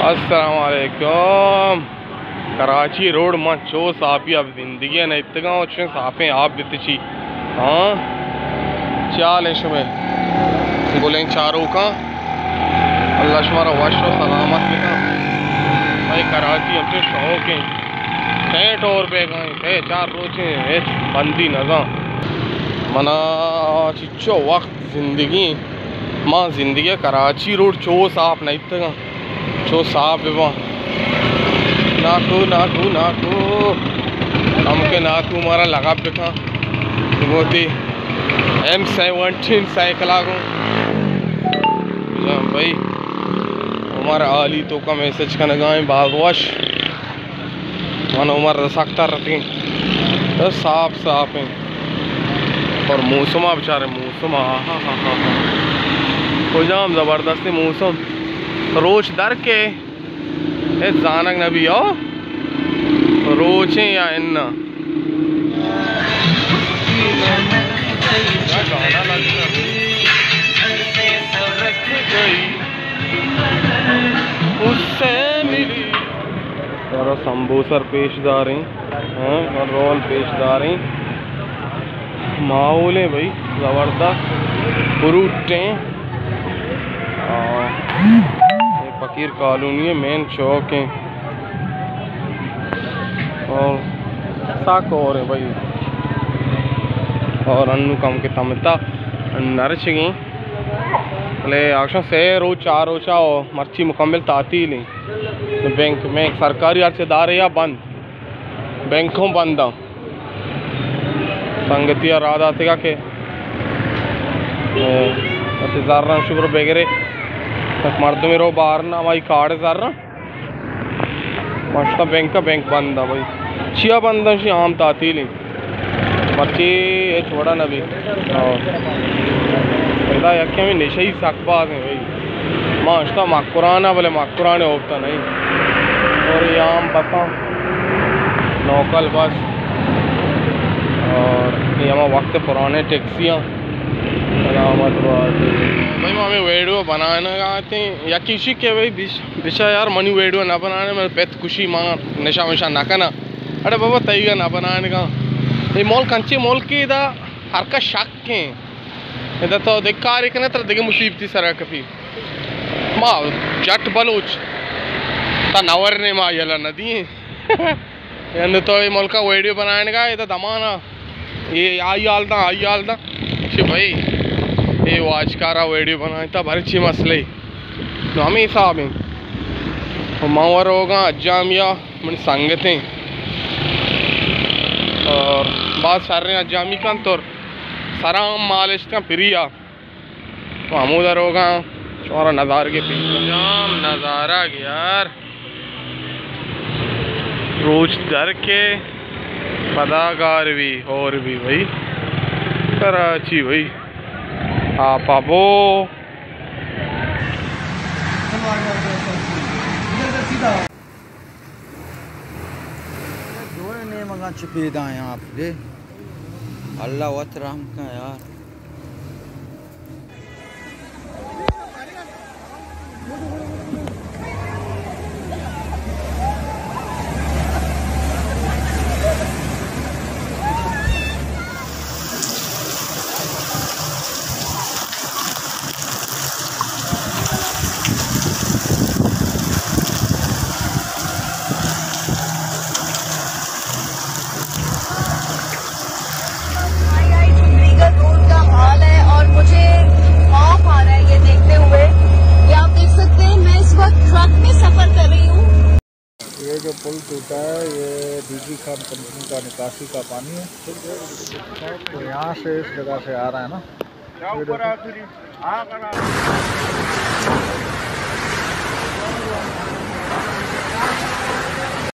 अस्सलाम वालेकुम। कराची रोड मां चो साफी अब जिंदगी न इतगा अच्छे साफे आप बितची हाँ चाल में बोलें चारों का अल्लाह शुमारा वाशो सलामत में का भाई कराची अपने शौक हैं तय टोर पे गए तय चार रोचे बंदी नजा मना चिच्चो वक्त जिंदगी मां जिंदगी कराची रोड चो साफ नहीं तगा चो साफ है नाकू नाकू नाकू हमके नाकू मारा लगा बेटा बहुत ही M17 साइकिल आगो भाई हमारा आली तो का मैसेज का नगाए बागवाश मन उमर सख्ता रहती तो साफ साफ है और मौसम बेचारे मौसम हाँ हाँ हाँ हाँ हाँ जाम ज़बरदस्ती मौसम रोज दर के जानक नबी आओ रोचे या इन्ना उससे मिली और संबूसर पेशदारी हैं और रोल पेशदारी माहौल है भाई ज़बरदस्त फ्रूटे फकीर कॉलोनी है मेन चौक है और साक और है भाई और अन्नू कम के तमता नरचगी ले आशा से रोज चार रोचा और मर्ची मुकम्मल ताती नहीं बैंक में एक सरकारी अर्चदार या बंद बैंकों बंद संगति और राधा थे के ज़ारा शुक्र वगैरह मर्द में रो बाहर ना भाई कार्ड ज़ारा मस्त बैंक का बैंक बंद है भाई छिया बंद है आम ताती नहीं बच्चे ये छोड़ा ना भी पैदा यक्या में निशा ही सकबाज है भाई मास्ता मकुराना बोले मकुराने होता नहीं और ये आम बसा लोकल बस और ये हमारा वक्त पुराने टैक्सियाँ भाई हमें वीडियो बनाने आते हैं या किसी के भाई बिशा यार मनी वीडियो ना बनाने में पेट खुशी माँ नशा वशा ना करना अरे बाबा तयगा ना बनाने का ये मॉल कंचे मॉल की इधर हर का शक है इधर तो देख कार एक ना तरह देखे मुसीबती सर कभी माँ जट बलोच ता नवर ने माँ यला नदी है तो ये मॉल का वीडियो बनाने का इधर दमाना ये आई आलता भाई ये वाजकारा वीडियो बनाए था भर अच्छी मसले तो हमें हिसाब है मावर होगा अजामिया मन संगतें और बात सर रहे अजामी का तो सराम मालिश का प्रिया तो हम उधर होगा और नज़ार के जाम नज़ारा यार रोज दर के पदाकार भी और भी भाई कराची भाई आप आबो ने मगा चुपीदा हैं आप दे अल्लाह वतराम का यार ये जो पुल टूटा है ये डीजी खान कंपनी का निकासी का पानी है तो यहाँ से इस जगह से आ रहा है ना